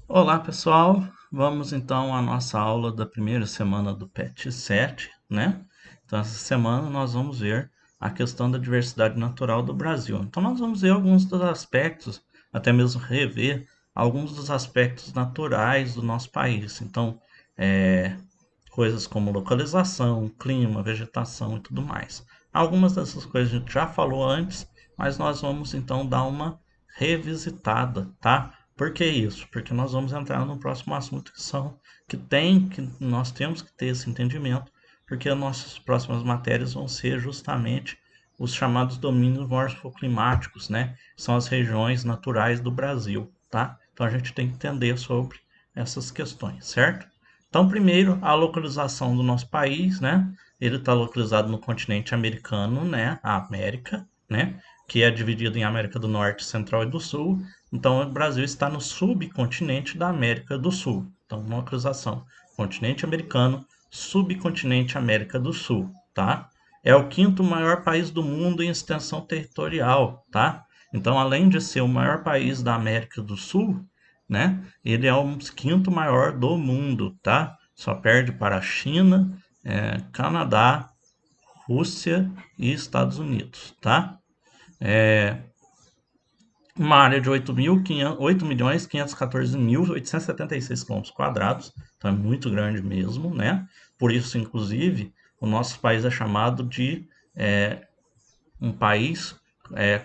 Olá pessoal, vamos então à nossa aula da primeira semana do PET 7, né? Então essa semana nós vamos ver a questão da diversidade natural do Brasil. Então nós vamos ver alguns dos aspectos, até mesmo rever alguns dos aspectos naturais do nosso país. Então, coisas como localização, clima, vegetação e tudo mais. Algumas dessas coisas a gente já falou antes, mas nós vamos então dar uma revisitada, tá? Por que isso? Porque nós vamos entrar no próximo assunto que nós temos que ter esse entendimento, porque as nossas próximas matérias vão ser justamente os chamados domínios morfoclimáticos, né? São as regiões naturais do Brasil, tá? Então a gente tem que entender sobre essas questões, certo? Então, primeiro, a localização do nosso país, né? Ele está localizado no continente americano, né? A América, né? Que é dividido em América do Norte, Central e do Sul. Então, o Brasil está no subcontinente da América do Sul. Então, uma localização: continente americano, subcontinente América do Sul, tá? É o quinto maior país do mundo em extensão territorial, tá? Então, além de ser o maior país da América do Sul, né? Ele é o quinto maior do mundo, tá? Só perde para a China, Canadá, Rússia e Estados Unidos, tá? Uma área de 8.514.876 km², então é muito grande mesmo, né? Por isso, inclusive, o nosso país é chamado de um país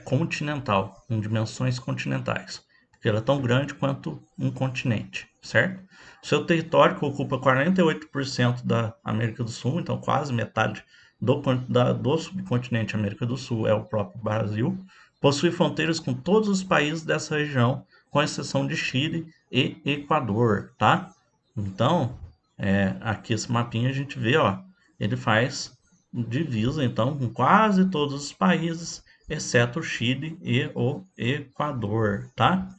continental, com dimensões continentais, porque ele é tão grande quanto um continente, certo? Seu território que ocupa 48% da América do Sul, então quase metade do subcontinente América do Sul é o próprio Brasil, possui fronteiras com todos os países dessa região, com exceção de Chile e Equador, tá? Então, aqui esse mapinha a gente vê, ó, ele faz divisa então com quase todos os países, exceto o Chile e o Equador, tá?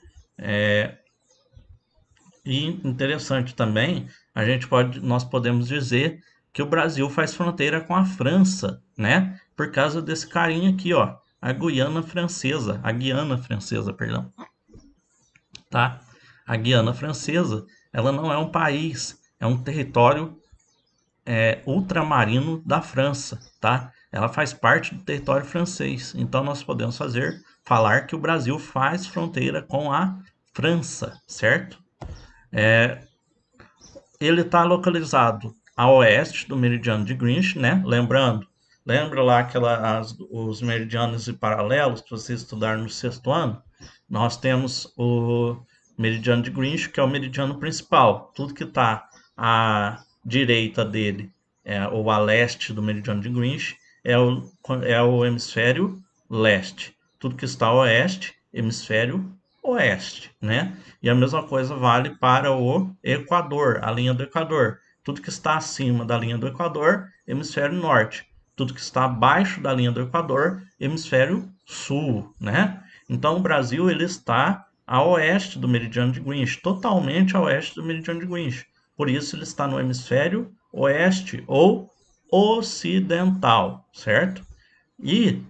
E interessante também, nós podemos dizer que o Brasil faz fronteira com a França, né? Por causa desse carinha aqui, ó, a Guiana Francesa, perdão, tá? A Guiana Francesa, ela não é um país, é um território ultramarino da França, tá? Ela faz parte do território francês. Então nós podemos falar que o Brasil faz fronteira com a França, certo? Ele está localizado a oeste do meridiano de Greenwich, né? Lembra lá os meridianos e paralelos que vocês estudaram no sexto ano? Nós temos o meridiano de Greenwich, que é o meridiano principal. Tudo que está à direita dele, ou a leste do meridiano de Greenwich, é o hemisfério leste. Tudo que está a oeste, hemisfério oeste, né? E a mesma coisa vale para o Equador, a linha do Equador. Tudo que está acima da linha do Equador, hemisfério norte. Tudo que está abaixo da linha do Equador, hemisfério sul, né? Então o Brasil ele está a oeste do meridiano de Greenwich, totalmente a oeste do meridiano de Greenwich. Por isso ele está no hemisfério oeste ou ocidental, certo? E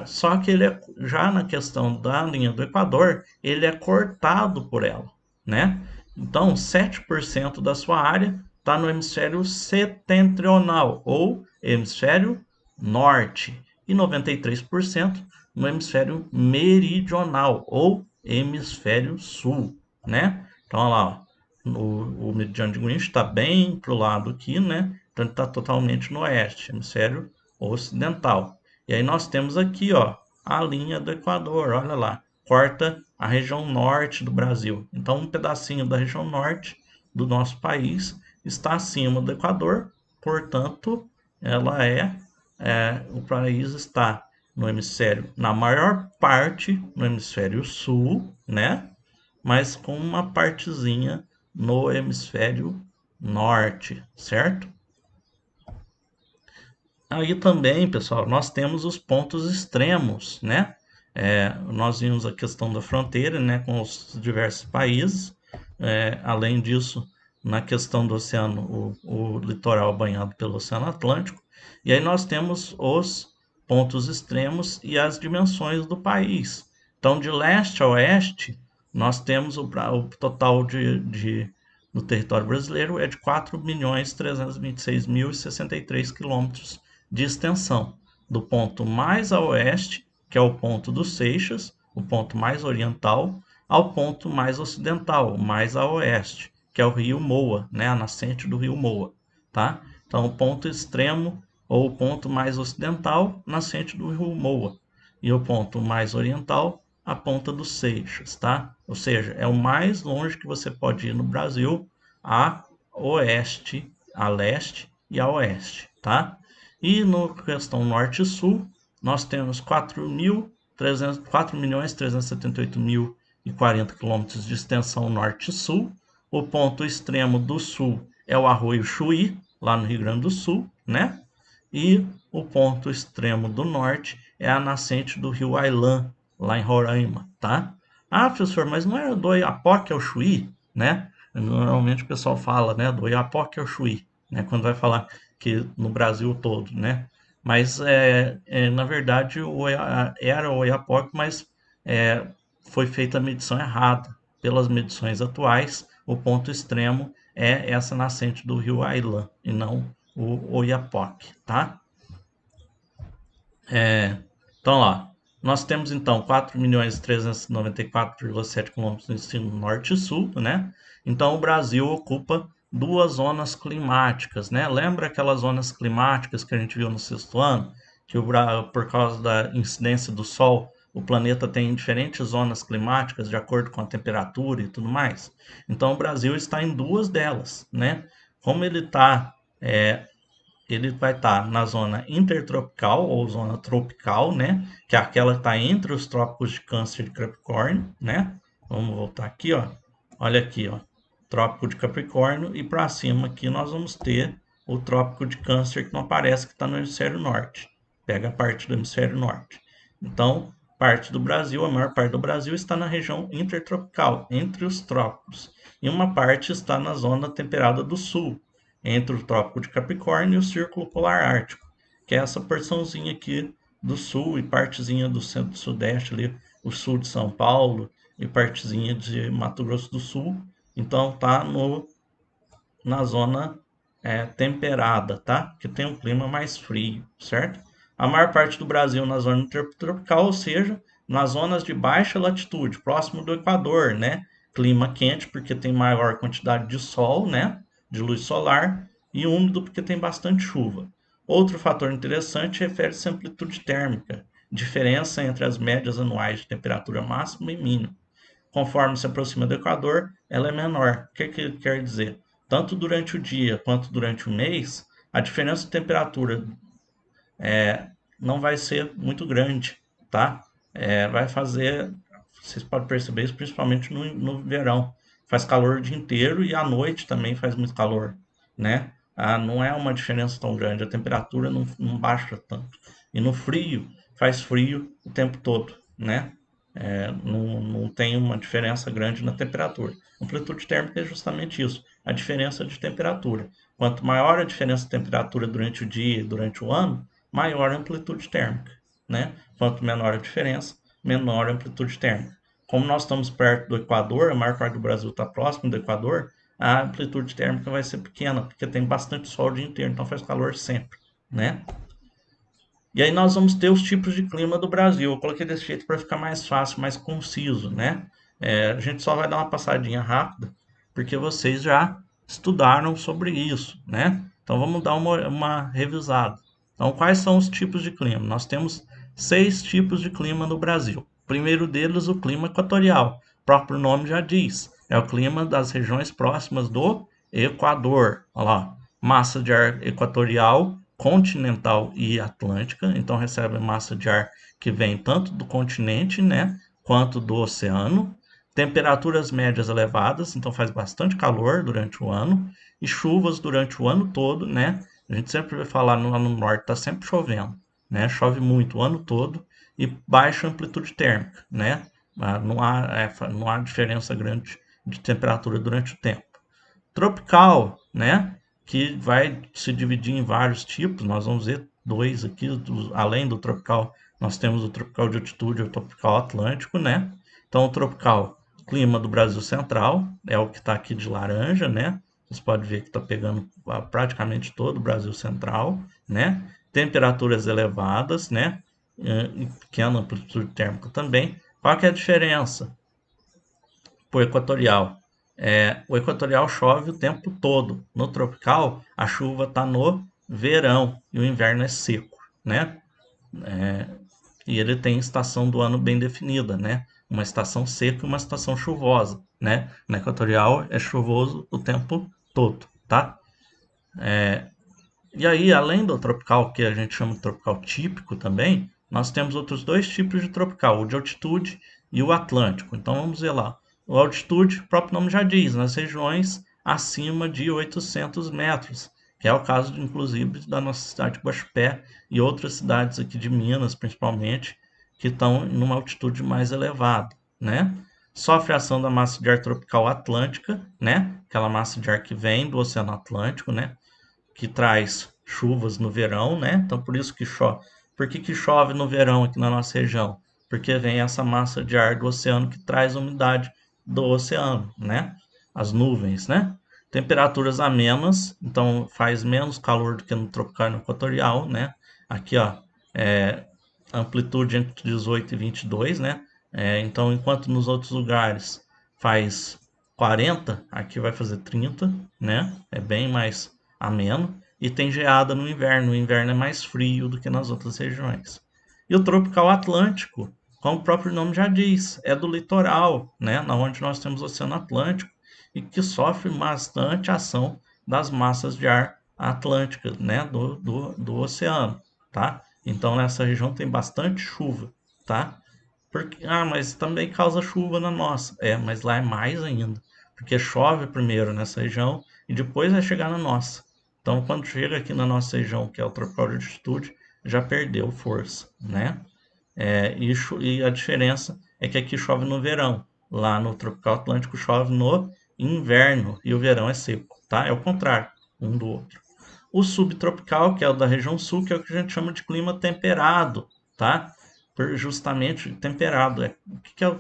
só que já na questão da linha do Equador, ele é cortado por ela, né? Então, 7% da sua área está no hemisfério setentrional ou hemisfério norte e 93% no hemisfério meridional ou hemisfério sul, né? Então, olha lá, ó, o meridiano de Greenwich está bem para o lado aqui, né? Então, ele está totalmente no oeste, hemisfério ocidental. E aí nós temos aqui, ó, a linha do Equador, olha lá, corta a região norte do Brasil. Então, um pedacinho da região norte do nosso país está acima do Equador, portanto, ela o país está no hemisfério, na maior parte no hemisfério sul, né? Mas com uma partezinha no hemisfério norte, certo? Aí também, pessoal, nós temos os pontos extremos, né? Nós vimos a questão da fronteira, né, com os diversos países. Além disso, na questão do oceano, o litoral banhado pelo Oceano Atlântico. E aí nós temos os pontos extremos e as dimensões do país. Então, de leste a oeste, nós temos o total do território brasileiro é de 4.326.063 quilômetros de extensão, do ponto mais a oeste, que é o ponto dos Seixas, o ponto mais oriental, ao ponto mais ocidental, mais a oeste, que é o rio Moa, né, a nascente do rio Moa, tá? Então, o ponto extremo ou o ponto mais ocidental, nascente do rio Moa, e o ponto mais oriental, a ponta dos Seixas, tá? Ou seja, é o mais longe que você pode ir no Brasil, a oeste, a leste e a oeste, tá? E no questão norte e sul, nós temos 4.378.040 quilômetros de extensão norte e sul. O ponto extremo do sul é o Arroio Chuí, lá no Rio Grande do Sul, né? E o ponto extremo do norte é a nascente do rio Ailã, lá em Roraima, tá? Ah, professor, mas não é do Oiapoque ao Chuí, né? Normalmente o pessoal fala, né, do Oiapoque ao Chuí, né, quando vai falar que no Brasil todo, né? Mas, na verdade, era o Oiapoque, mas é, foi feita a medição errada. Pelas medições atuais, o ponto extremo é essa nascente do rio Ailã, e não o Oiapoque, tá? Então, lá, nós temos então 4.394,7 quilômetros no ensino norte e sul, né? Então, o Brasil ocupa duas zonas climáticas, né? Lembra aquelas zonas climáticas que a gente viu no sexto ano? Que por causa da incidência do Sol, o planeta tem diferentes zonas climáticas de acordo com a temperatura e tudo mais. Então, o Brasil está em duas delas, né? Como ele vai estar na zona intertropical ou zona tropical, né? Que é aquela que está entre os trópicos de Câncer e Capricórnio, né? Vamos voltar aqui, ó. Olha aqui, ó. Trópico de Capricórnio e para cima aqui nós vamos ter o Trópico de Câncer que não aparece que está no hemisfério norte. Pega a parte do hemisfério norte. Então, parte do Brasil, a maior parte do Brasil está na região intertropical, entre os trópicos. E uma parte está na zona temperada do sul, entre o Trópico de Capricórnio e o Círculo Polar Ártico, que é essa porçãozinha aqui do sul e partezinha do centro-sudeste ali, o sul de São Paulo e partezinha de Mato Grosso do Sul. Então tá na zona temperada, tá? Que tem um clima mais frio, certo? A maior parte do Brasil na zona intertropical, ou seja, nas zonas de baixa latitude, próximo do Equador, né? Clima quente porque tem maior quantidade de sol, né? De luz solar e úmido porque tem bastante chuva. Outro fator interessante refere-se à amplitude térmica, diferença entre as médias anuais de temperatura máxima e mínima. Conforme se aproxima do Equador, ela é menor. O que quer dizer? Tanto durante o dia quanto durante o mês, a diferença de temperatura não vai ser muito grande, tá? Vai fazer, vocês podem perceber isso principalmente no verão. Faz calor o dia inteiro e à noite também faz muito calor, né? Não é uma diferença tão grande, a temperatura não baixa tanto. E no frio, faz frio o tempo todo, né? Não tem uma diferença grande na temperatura. Amplitude térmica é justamente isso, a diferença de temperatura. Quanto maior a diferença de temperatura durante o dia e durante o ano, maior a amplitude térmica, né? Quanto menor a diferença, menor a amplitude térmica. Como nós estamos perto do Equador, a maior parte do Brasil está próximo do Equador, a amplitude térmica vai ser pequena, porque tem bastante sol o dia inteiro, então faz calor sempre, né? E aí nós vamos ter os tipos de clima do Brasil. Eu coloquei desse jeito para ficar mais fácil, mais conciso, né? A gente só vai dar uma passadinha rápida, porque vocês já estudaram sobre isso, né? Então vamos dar uma revisada. Então, quais são os tipos de clima? Nós temos 6 tipos de clima no Brasil. O primeiro deles, o clima equatorial. O próprio nome já diz. É o clima das regiões próximas do Equador. Olha lá, massa de ar equatorial, continental e atlântica, então recebe massa de ar que vem tanto do continente, né, quanto do oceano. Temperaturas médias elevadas, então faz bastante calor durante o ano, e chuvas durante o ano todo, né? A gente sempre vai falar lá no norte, está sempre chovendo, né? Chove muito o ano todo e baixa amplitude térmica, né? Não há diferença grande de temperatura durante o tempo. Tropical, né? Que vai se dividir em vários tipos. Nós vamos ver dois aqui, além do tropical, nós temos o tropical de altitude e o tropical atlântico, né? Então, o tropical clima do Brasil Central, é o que está aqui de laranja, né? Vocês podem ver que está pegando praticamente todo o Brasil Central, né? Temperaturas elevadas, né? E pequena amplitude térmica também. Qual que é a diferença para o equatorial? O equatorial chove o tempo todo. No tropical, a chuva está no verão e o inverno é seco, né? E ele tem estação do ano bem definida, né? Uma estação seca e uma estação chuvosa, né? Na equatorial é chuvoso o tempo todo, tá? E aí, além do tropical, que a gente chama de tropical típico também, nós temos outros dois tipos de tropical, o de altitude e o atlântico. Então vamos ver lá. O altitude, o próprio nome já diz, nas regiões acima de 800 metros, que é o caso, inclusive, da nossa cidade de Guaxupé e outras cidades aqui de Minas, principalmente, que estão em uma altitude mais elevada, né? Sofre a ação da massa de ar tropical atlântica, né? Aquela massa de ar que vem do Oceano Atlântico, né? Que traz chuvas no verão, né? Então por isso que chove. Por que chove no verão aqui na nossa região? Porque vem essa massa de ar do oceano que traz umidade do oceano, né? As nuvens, né? Temperaturas amenas, então faz menos calor do que no tropical e no equatorial, né? Aqui, ó, amplitude entre 18 e 22, né? Então, enquanto nos outros lugares faz 40, aqui vai fazer 30, né? É bem mais ameno. E tem geada no inverno. O inverno é mais frio do que nas outras regiões. E o tropical atlântico, como o próprio nome já diz, é do litoral, né? Na onde nós temos o Oceano Atlântico e que sofre bastante ação das massas de ar atlânticas, né? Do oceano, tá? Então nessa região tem bastante chuva, tá? Porque, mas também causa chuva na nossa. Mas lá é mais ainda. Porque chove primeiro nessa região e depois vai chegar na nossa. Então, quando chega aqui na nossa região, que é o tropical de altitude, já perdeu força, né? E a diferença é que aqui chove no verão. Lá no tropical atlântico chove no inverno e o verão é seco, tá? É o contrário um do outro. O subtropical, que é o da região sul, que é o que a gente chama de clima temperado, tá? Justamente temperado. O que é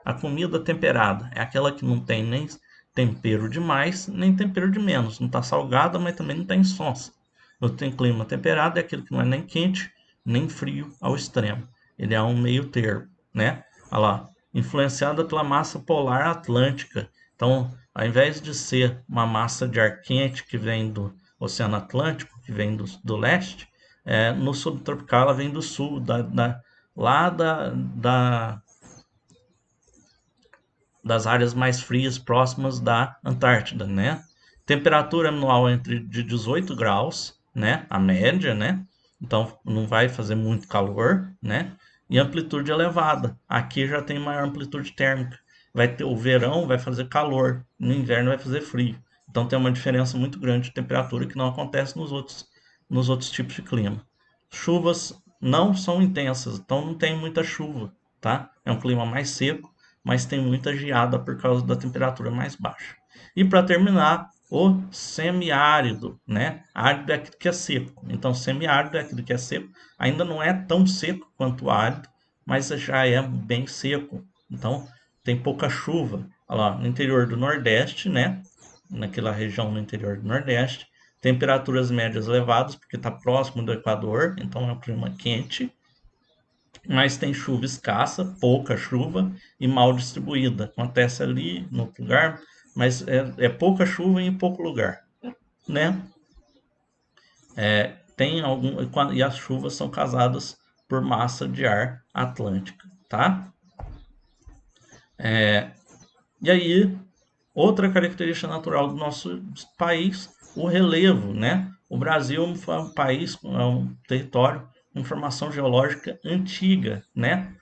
a comida temperada? É aquela que não tem nem tempero de mais, nem tempero de menos. Não está salgada, mas também não está insonsa. O tem clima temperado é aquele que não é nem quente, nem frio ao extremo. Ele é um meio termo, né? Olha lá, influenciada pela massa polar atlântica. Então, ao invés de ser uma massa de ar quente que vem do Oceano Atlântico, que vem do leste, no subtropical ela vem do sul, lá das áreas mais frias próximas da Antártida, né? Temperatura anual entre de 18 graus, né? A média, né? Então não vai fazer muito calor, né? E amplitude elevada. Aqui já tem maior amplitude térmica. Vai ter o verão, vai fazer calor, no inverno vai fazer frio. Então tem uma diferença muito grande de temperatura que não acontece nos outros tipos de clima. Chuvas não são intensas, então não tem muita chuva, tá? É um clima mais seco, mas tem muita geada por causa da temperatura mais baixa. E para terminar, o semiárido, né? Árido é aquilo que é seco. Então, semiárido é aquilo que é seco. Ainda não é tão seco quanto o árido, mas já é bem seco. Então, tem pouca chuva. Olha lá, no interior do Nordeste, né? Naquela região no interior do Nordeste, temperaturas médias elevadas, porque está próximo do Equador, então é um clima quente, mas tem chuva escassa, pouca chuva e mal distribuída. Acontece ali no outro lugar, mas é pouca chuva em pouco lugar, né? Tem algum e as chuvas são causadas por massa de ar atlântica, tá? E aí, outra característica natural do nosso país, o relevo, né? O Brasil é um país, é um território com formação geológica antiga, né?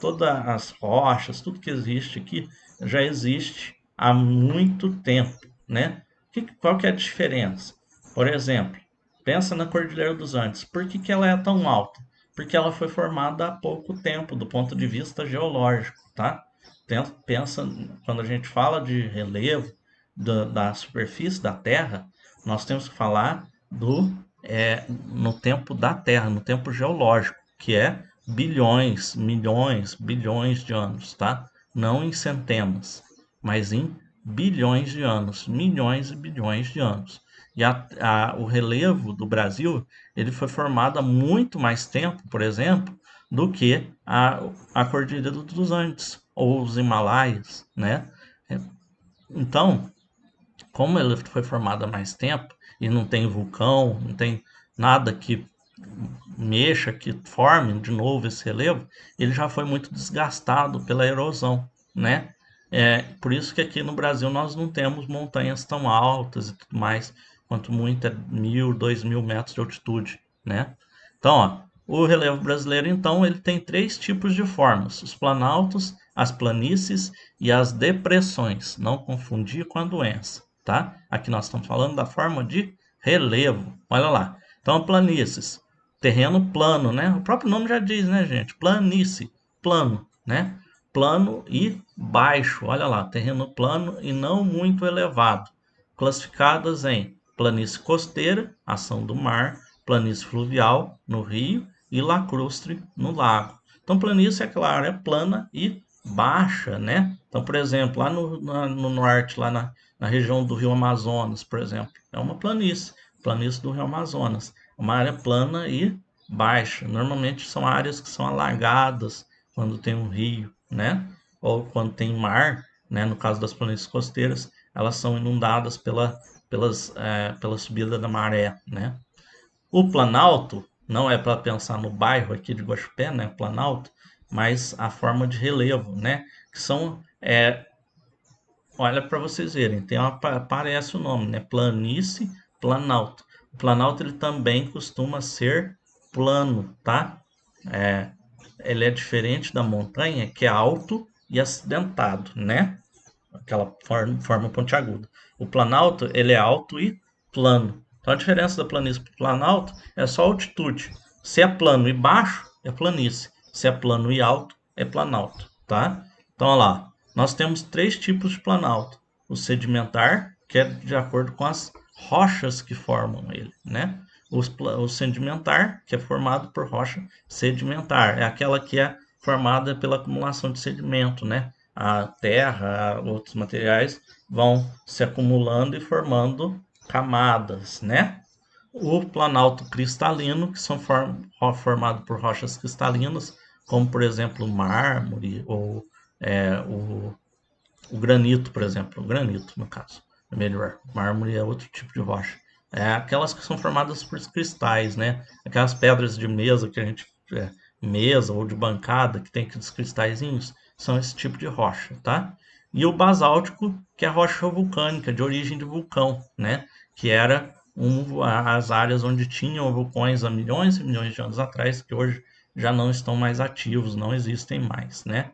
Todas as rochas, tudo que existe aqui já existe há muito tempo, né? Qual que é a diferença? Por exemplo, pensa na Cordilheira dos Andes. Por que ela é tão alta? Porque ela foi formada há pouco tempo, do ponto de vista geológico, tá? Pensa, quando a gente fala de relevo da superfície da Terra, nós temos que falar no tempo da Terra, no tempo geológico, que é bilhões, milhões, bilhões de anos, tá? não em centenas, mas em bilhões de anos, milhões e bilhões de anos. E o relevo do Brasil, ele foi formado há muito mais tempo, por exemplo, do que a Cordilheira dos Andes ou os Himalaias, né? Então, como ele foi formado há mais tempo e não tem vulcão, não tem nada que mexa, que forme de novo esse relevo, ele já foi muito desgastado pela erosão, né? Por isso que aqui no Brasil nós não temos montanhas tão altas e tudo mais, quanto muito é 1.000, 2.000 metros de altitude, né? Então, ó, o relevo brasileiro, então, ele tem três tipos de formas: os planaltos, as planícies e as depressões. Não confundir com a doença, tá? Aqui nós estamos falando da forma de relevo. Olha lá. Então, planícies, terreno plano, né? O próprio nome já diz, né, gente? Planície, plano, né? Plano e baixo. Olha lá, terreno plano e não muito elevado. Classificadas em planície costeira, ação do mar, planície fluvial, no rio, e lacustre, no lago. Então, planície é aquela área plana e baixa, né? Então, por exemplo, lá no norte, lá na região do Rio Amazonas, por exemplo, é uma planície do Rio Amazonas, uma área plana e baixa. Normalmente são áreas que são alagadas quando tem um rio, né? Ou quando tem mar, né? No caso das planícies costeiras, elas são inundadas pela subida da maré, né? O Planalto não é para pensar no bairro aqui de Guaxupé, né? Planalto, mas a forma de relevo, né? Que são, olha para vocês verem, aparece o nome, né? Planície, Planalto. O Planalto ele também costuma ser plano, tá? É, ele é diferente da montanha, que é alto e acidentado, né? Aquela forma pontiaguda. O planalto, ele é alto e plano. Então a diferença da planície para o planalto é só a altitude. Se é plano e baixo, é planície. Se é plano e alto, é planalto, tá? Então, olha lá. Nós temos três tipos de planalto. O sedimentar, que é de acordo com as rochas que formam ele, né? O sedimentar, que é formado por rocha sedimentar, é aquela que é formada pela acumulação de sedimento, né? A terra, outros materiais vão se acumulando e formando camadas, né? O planalto cristalino, que são formados por rochas cristalinas, como por exemplo o mármore ou o granito, por exemplo, o granito no caso, é melhor. Mármore é outro tipo de rocha. É aquelas que são formadas por cristais, né? Aquelas pedras de mesa que a gente mesa ou de bancada que tem aqueles cristalzinhos, são esse tipo de rocha, tá? E o basáltico, que é a rocha vulcânica de origem de vulcão, né? Que era as áreas onde tinham vulcões há milhões e milhões de anos atrás, que hoje já não estão mais ativos, não existem mais, né?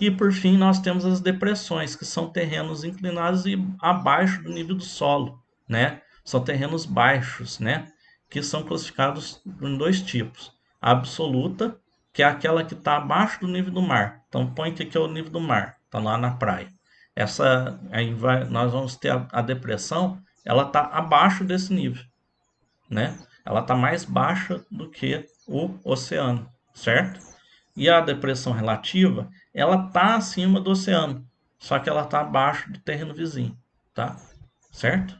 E por fim, nós temos as depressões, que são terrenos inclinados e abaixo do nível do solo, né? São terrenos baixos, né? Que são classificados em dois tipos: a absoluta, que é aquela que está abaixo do nível do mar. Então, põe que aqui é o nível do mar, está lá na praia. Essa aí nós vamos ter a depressão, ela está abaixo desse nível, né? Ela está mais baixa do que o oceano, certo? E a depressão relativa, ela está acima do oceano, só que ela está abaixo do terreno vizinho, tá? Certo?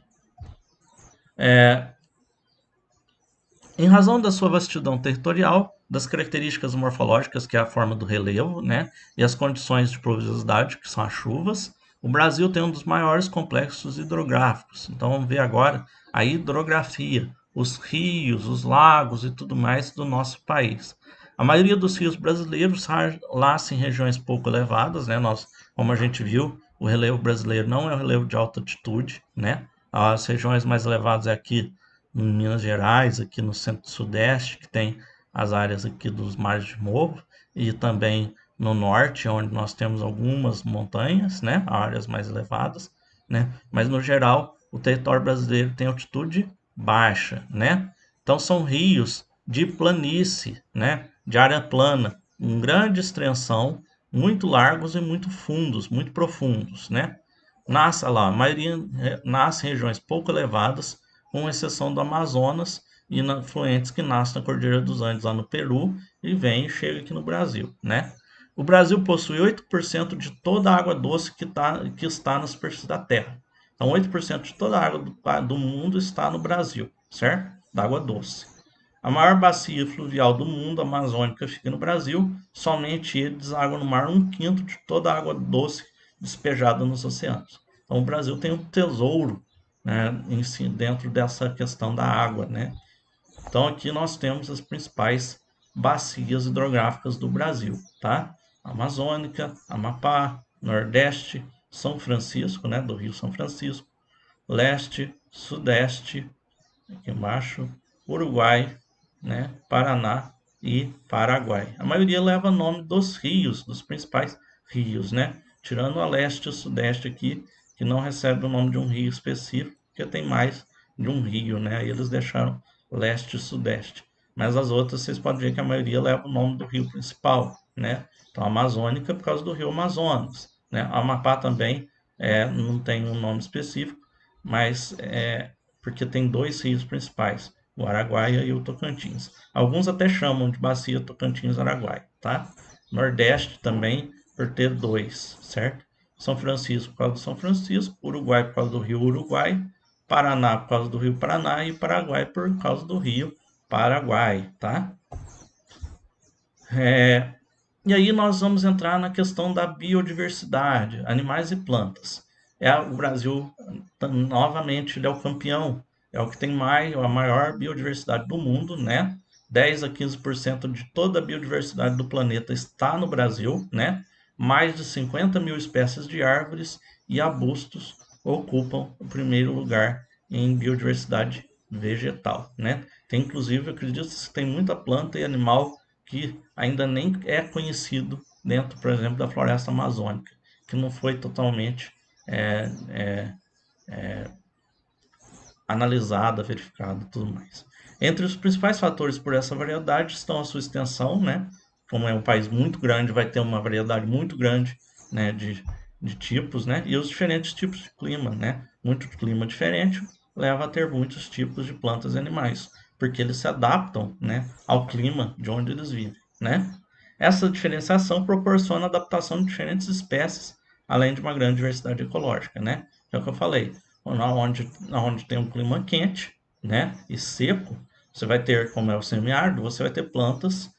Em razão da sua vastidão territorial, das características morfológicas, que é a forma do relevo, né, e as condições de pluviosidade, que são as chuvas, o Brasil tem um dos maiores complexos hidrográficos. Então vamos ver agora a hidrografia, os rios, os lagos e tudo mais do nosso país. A maioria dos rios brasileiros nascem em regiões pouco elevadas, né? Como a gente viu, o relevo brasileiro não é um relevo de alta altitude, né? As regiões mais elevadas é aqui em Minas Gerais, aqui no centro-sudeste, que tem as áreas aqui dos mares de morro, e também no norte, onde nós temos algumas montanhas, né, áreas mais elevadas, né, mas no geral o território brasileiro tem altitude baixa, né, então são rios de planície, né, de área plana, com grande extensão, muito largos e muito fundos, muito profundos, né, nasce lá, a maioria nasce em regiões pouco elevadas, com exceção do Amazonas e fluentes que nascem na Cordilheira dos Andes, lá no Peru, e vem e chega aqui no Brasil, né? O Brasil possui 8% de toda a água doce que está na superfície da Terra. Então, 8% de toda a água do mundo está no Brasil, certo? Da água doce. A maior bacia fluvial do mundo, a Amazônica, fica no Brasil. Somente ele deságua no mar 1/5 de toda a água doce despejada nos oceanos. Então, o Brasil tem um tesouro, né, dentro dessa questão da água, né? Então, aqui nós temos as principais bacias hidrográficas do Brasil, tá? Amazônica, Amapá, Nordeste, São Francisco, né, do Rio São Francisco, Leste, Sudeste, aqui embaixo, Uruguai, né, Paraná e Paraguai. A maioria leva nome dos rios, dos principais rios, né? Tirando a leste e o sudeste aqui, que não recebe o nome de um rio específico, porque tem mais de um rio, né? Aí eles deixaram leste e sudeste. Mas as outras, vocês podem ver que a maioria leva o nome do rio principal, né? Então, a Amazônica por causa do rio Amazonas, né? A Amapá também não tem um nome específico, mas porque tem dois rios principais, o Araguaia e o Tocantins. Alguns até chamam de bacia Tocantins-Araguaia, tá? Nordeste também, por ter dois, certo? São Francisco por causa do São Francisco, Uruguai por causa do rio Uruguai, Paraná por causa do rio Paraná e Paraguai por causa do rio Paraguai, tá? E aí nós vamos entrar na questão da biodiversidade, animais e plantas. O Brasil, novamente, ele é o campeão, é o que tem a maior biodiversidade do mundo, né? 10 a 15% de toda a biodiversidade do planeta está no Brasil, né? Mais de 50 mil espécies de árvores e arbustos ocupam o primeiro lugar em biodiversidade vegetal, né? Tem, inclusive, acredito que tem muita planta e animal que ainda nem é conhecido dentro, por exemplo, da floresta amazônica, que não foi totalmente é, é, analisada, verificada e tudo mais. Entre os principais fatores por essa variedade estão a sua extensão, né? Como é um país muito grande, vai ter uma variedade muito grande, né, de tipos, né? E os diferentes tipos de clima, né? Muito clima diferente leva a ter muitos tipos de plantas e animais, porque eles se adaptam, né, ao clima de onde eles vivem, né? Essa diferenciação proporciona a adaptação de diferentes espécies, além de uma grande diversidade ecológica, né? É o que eu falei. Onde tem um clima quente, né, e seco, você vai ter, como é o semiárido, você vai ter plantas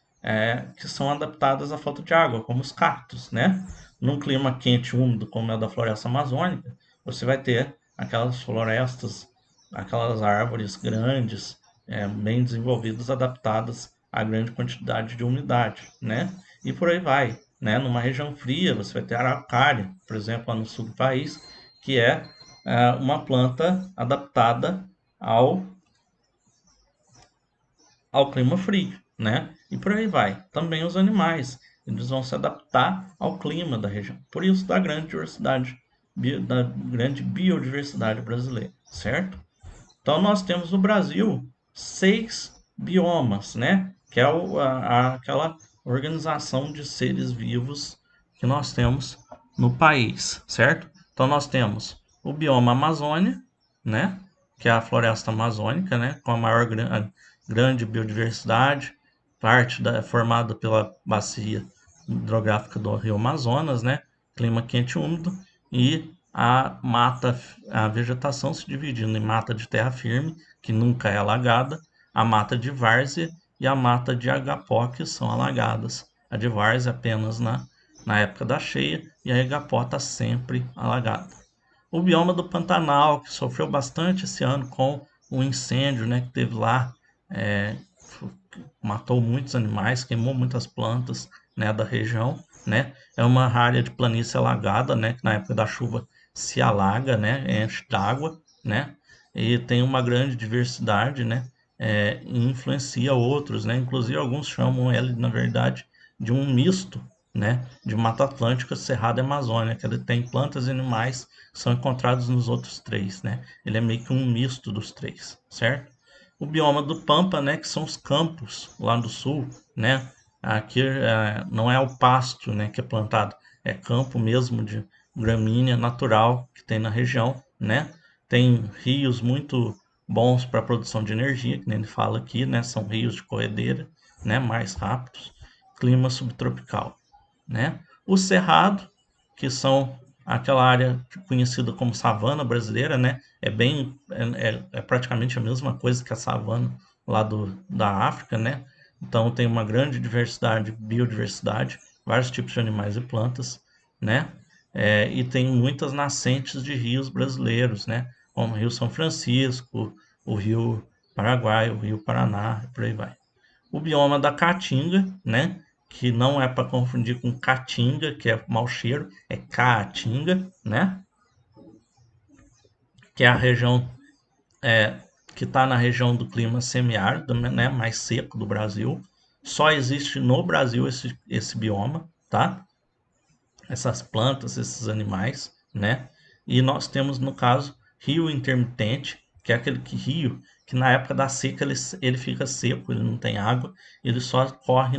que são adaptadas à falta de água, como os cactos, né? Num clima quente e úmido, como é o da floresta amazônica, você vai ter aquelas florestas, aquelas árvores grandes, bem desenvolvidas, adaptadas à grande quantidade de umidade, né? E por aí vai, né? Numa região fria, você vai ter araucária, por exemplo, lá no sul do país, que é uma planta adaptada ao, ao clima frio, né? E por aí vai. Também os animais, eles vão se adaptar ao clima da região. Por isso da grande diversidade, da grande biodiversidade brasileira, certo? Então nós temos no Brasil 6 biomas, né? Que é aquela organização de seres vivos que nós temos no país, certo? Então nós temos o bioma Amazônia, né? Que é a floresta amazônica, né? Com a maior grande biodiversidade, formada pela bacia hidrográfica do Rio Amazonas, né? Clima quente e úmido e a vegetação se dividindo em mata de terra firme, que nunca é alagada, a mata de várzea e a mata de agapó, que são alagadas. A de várzea apenas na época da cheia e a igapó está sempre alagada. O bioma do Pantanal, que sofreu bastante esse ano com o incêndio, né, que teve lá, é, matou muitos animais, queimou muitas plantas, né, da região, né? É uma área de planície alagada, né, que na época da chuva se alaga, né, enche d'água, né? E tem uma grande diversidade, né? E influencia outros, né? Inclusive alguns chamam ele, na verdade, de um misto, né, de Mata Atlântica, Cerrado e Amazônia, que ele tem plantas e animais que são encontrados nos outros três, né? Ele é meio que um misto dos três, certo? O bioma do Pampa, né, que são os campos lá do sul, né? Aqui não é o pasto, né, que é plantado, é campo mesmo de gramínea natural que tem na região, né? Tem rios muito bons para a produção de energia, que nem ele fala aqui, né? São rios de corredeira, né, mais rápidos. Clima subtropical, né? O cerrado, que são aquela área conhecida como savana brasileira, né? É praticamente a mesma coisa que a savana lá da África, né? Então tem uma grande diversidade, biodiversidade, vários tipos de animais e plantas, né? E tem muitas nascentes de rios brasileiros, né? Como o Rio São Francisco, o Rio Paraguai, o Rio Paraná, e por aí vai. O bioma da Caatinga, né? Que não é para confundir com Caatinga, que é mau cheiro, é Caatinga, né? Que é a região é, que está na região do clima semiárido, né? Mais seco do Brasil. Só existe no Brasil esse bioma, tá? Essas plantas, esses animais, né? E nós temos, no caso, rio intermitente, que é aquele rio que na época da seca ele fica seco, ele não tem água, ele só corre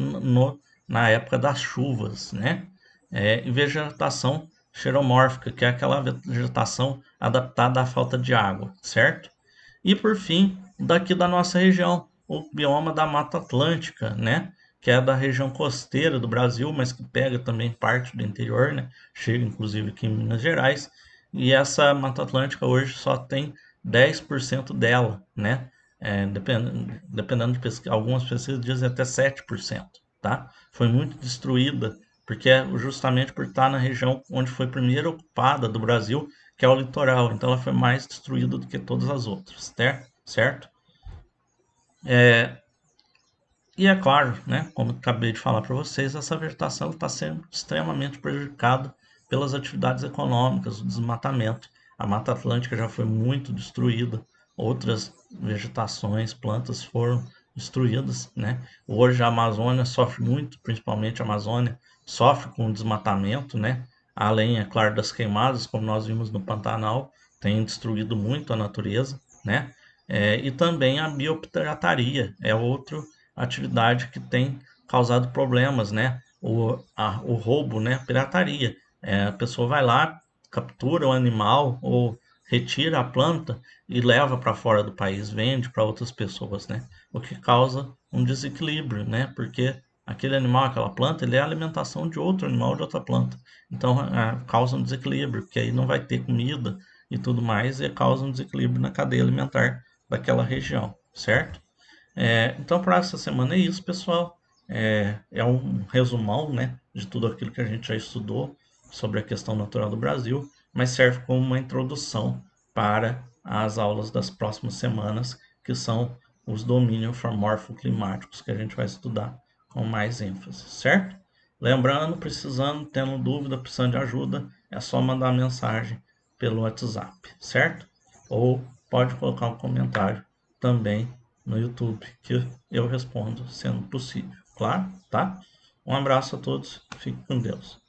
na época das chuvas, né? E vegetação xeromórfica, que é aquela vegetação adaptada à falta de água, certo? E por fim, daqui da nossa região, o bioma da Mata Atlântica, né? Que é da região costeira do Brasil, mas que pega também parte do interior, né? Chega inclusive aqui em Minas Gerais. E essa Mata Atlântica hoje só tem 10% dela, né? Dependendo de pesquisa, algumas pesquisas dizem até 7%, tá? Foi muito destruída, porque é justamente por estar na região onde foi primeiro ocupada do Brasil, que é o litoral. Então ela foi mais destruída do que todas as outras, certo? E é claro, né, como eu acabei de falar para vocês, essa vegetação está sendo extremamente prejudicada pelas atividades econômicas, o desmatamento. A Mata Atlântica já foi muito destruída, outras vegetações, plantas foram destruídas, né? Hoje a Amazônia sofre muito, principalmente a Amazônia, sofre com o desmatamento, né? Além, é claro, das queimadas, como nós vimos no Pantanal, tem destruído muito a natureza, né? E também a biopirataria é outro atividade que tem causado problemas, né? O roubo, né? Pirataria. A pessoa vai lá, captura o animal ou retira a planta e leva para fora do país, vende para outras pessoas, né? O que causa um desequilíbrio, né? Porque aquele animal, aquela planta, ele é a alimentação de outro animal, de outra planta. Então, causa um desequilíbrio, porque aí não vai ter comida e tudo mais, e causa um desequilíbrio na cadeia alimentar daquela região, certo? Então, para essa semana é isso, pessoal. É um resumão, né, de tudo aquilo que a gente já estudou sobre a questão natural do Brasil, mas serve como uma introdução para as aulas das próximas semanas, que são os domínios morfoclimáticos que a gente vai estudar com mais ênfase, certo? Lembrando, precisando, tendo dúvida, precisando de ajuda, é só mandar mensagem pelo WhatsApp, certo? Ou pode colocar um comentário também no YouTube, que eu respondo sendo possível, claro, tá? Um abraço a todos, fique com Deus.